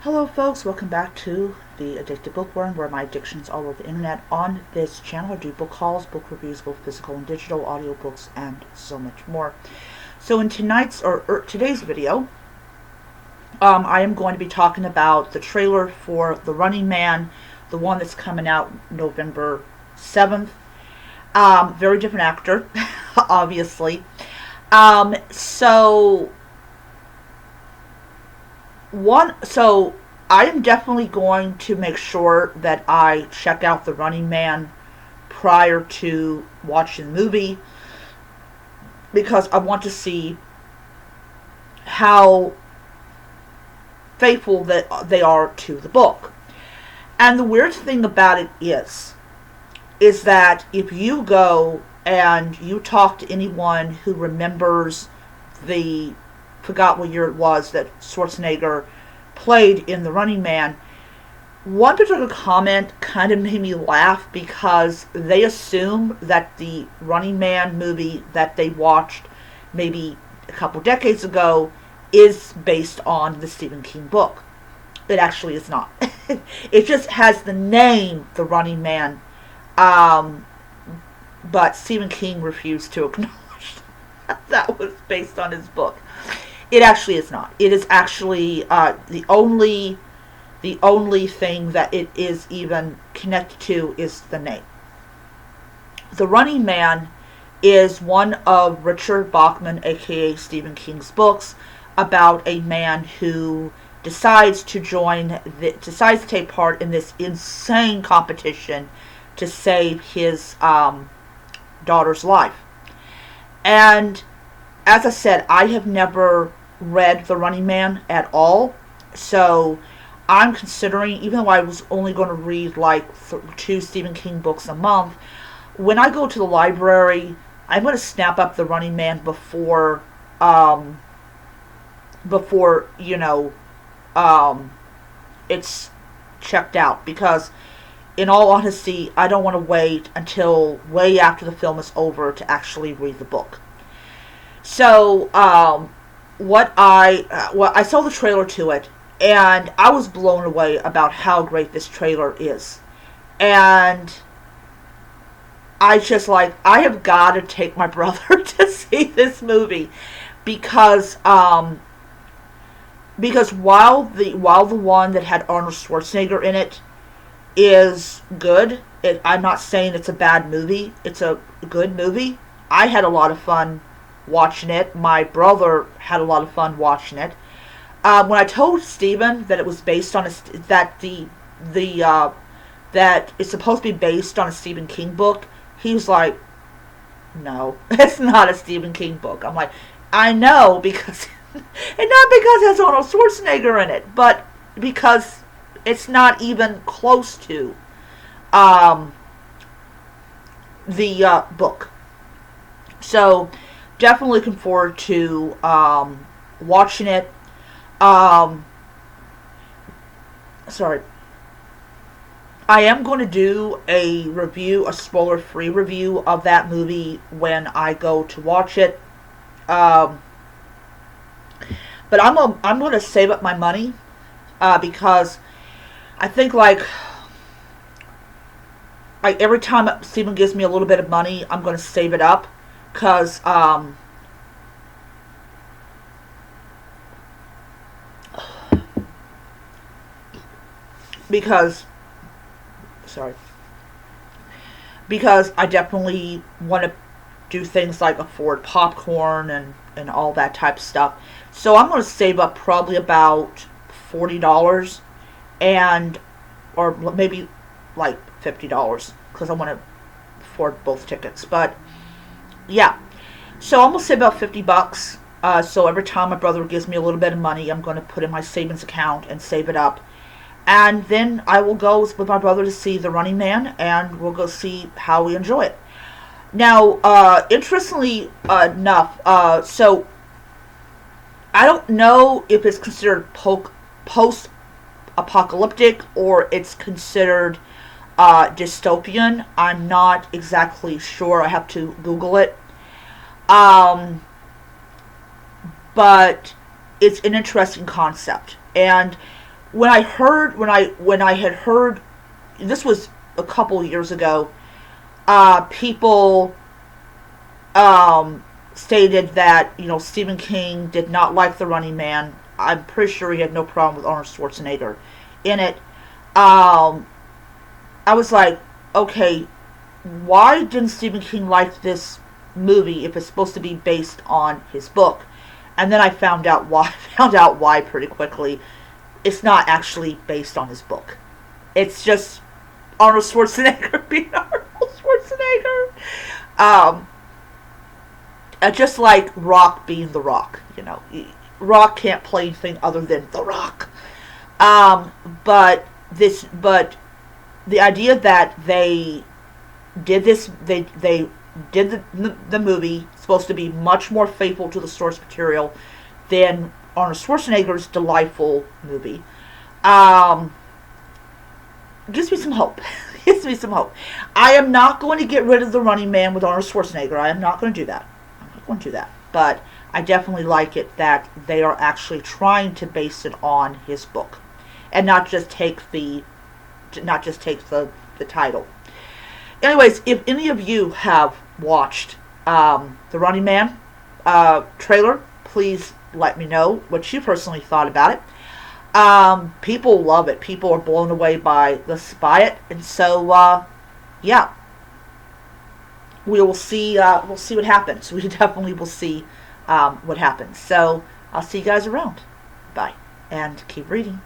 Hello folks, welcome back to the Addicted Bookworm, where my addictions all over the internet. On this channel I do book hauls, book reviews, both physical and digital, audiobooks, and so much more. So in today's video, I am going to be talking about the trailer for The Running Man, the one that's coming out November 7th. Very different actor, obviously. So I am definitely going to make sure that I check out The Running Man prior to watching the movie, because I want to see how faithful that they are to the book. And the weird thing about it is that if you go and you talk to anyone who remembers forgot what year it was that Schwarzenegger played in The Running Man, one particular comment kind of made me laugh, because they assume that the Running Man movie that they watched maybe a couple decades ago is based on the Stephen King book. It actually is not. It just has the name The Running Man, but Stephen King refused to acknowledge that was based on his book. It actually is not. It is actually the only thing that it is even connected to is the name. The Running Man is one of Richard Bachman, aka Stephen King's books, about a man who decides to take part in this insane competition to save his daughter's life. And as I said, I have never read The Running Man at all, so I'm considering, even though I was only going to read like 2 Stephen King books a month, when I go to the library, I'm going to snap up The Running Man before it's checked out, because in all honesty, I don't want to wait until way after the film is over to actually read the book. So, I saw the trailer to it, and I was blown away about how great this trailer is. And I have got to take my brother to see this movie, because while the one that had Arnold Schwarzenegger in it is good, I'm not saying it's a bad movie. It's a good movie. I had a lot of fun watching it. My brother had a lot of fun watching it. When I told Steven that it was based on that it's supposed to be based on a Stephen King book, he was like, "No, it's not a Stephen King book." I'm like, "I know, because and not because it has Arnold Schwarzenegger in it, but because it's not even close to the book." So definitely looking forward to watching it. Sorry. I am going to do a spoiler-free review of that movie when I go to watch it. But I'm going to save up my money, because I think like every time Steven gives me a little bit of money, I'm going to save it up. Because I definitely want to do things like afford popcorn and all that type of stuff. So I'm going to save up probably about $40, or maybe like $50, because I want to afford both tickets. But yeah, so I'm going to save about $50. So every time my brother gives me a little bit of money, I'm going to put in my savings account and save it up. And then I will go with my brother to see The Running Man, and we'll go see how we enjoy it. Now, interestingly enough, so I don't know if it's considered post-apocalyptic or it's considered dystopian. I'm not exactly sure. I have to Google it. But it's an interesting concept. And when I had heard, this was a couple years ago, people stated that, Stephen King did not like The Running Man. I'm pretty sure he had no problem with Arnold Schwarzenegger in it. I was like, okay, why didn't Stephen King like this movie if it's supposed to be based on his book? And then I found out why. Found out why pretty quickly. It's not actually based on his book. It's just Arnold Schwarzenegger being Arnold Schwarzenegger. Just like Rock being The Rock. Rock can't play anything other than The Rock. But the idea that they did this, they did the movie supposed to be much more faithful to the source material than Arnold Schwarzenegger's delightful movie. Gives me some hope. Gives me some hope. I am not going to get rid of The Running Man with Arnold Schwarzenegger. I am not going to do that. I'm not going to do that. But I definitely like it that they are actually trying to base it on his book, and not just take the title. Anyways, if any of you have watched The Running Man trailer, please let me know what you personally thought about it. People love it. People are blown away by the Spy. And so, yeah, we will see. We'll see what happens. We definitely will see what happens. So I'll see you guys around. Bye, and keep reading.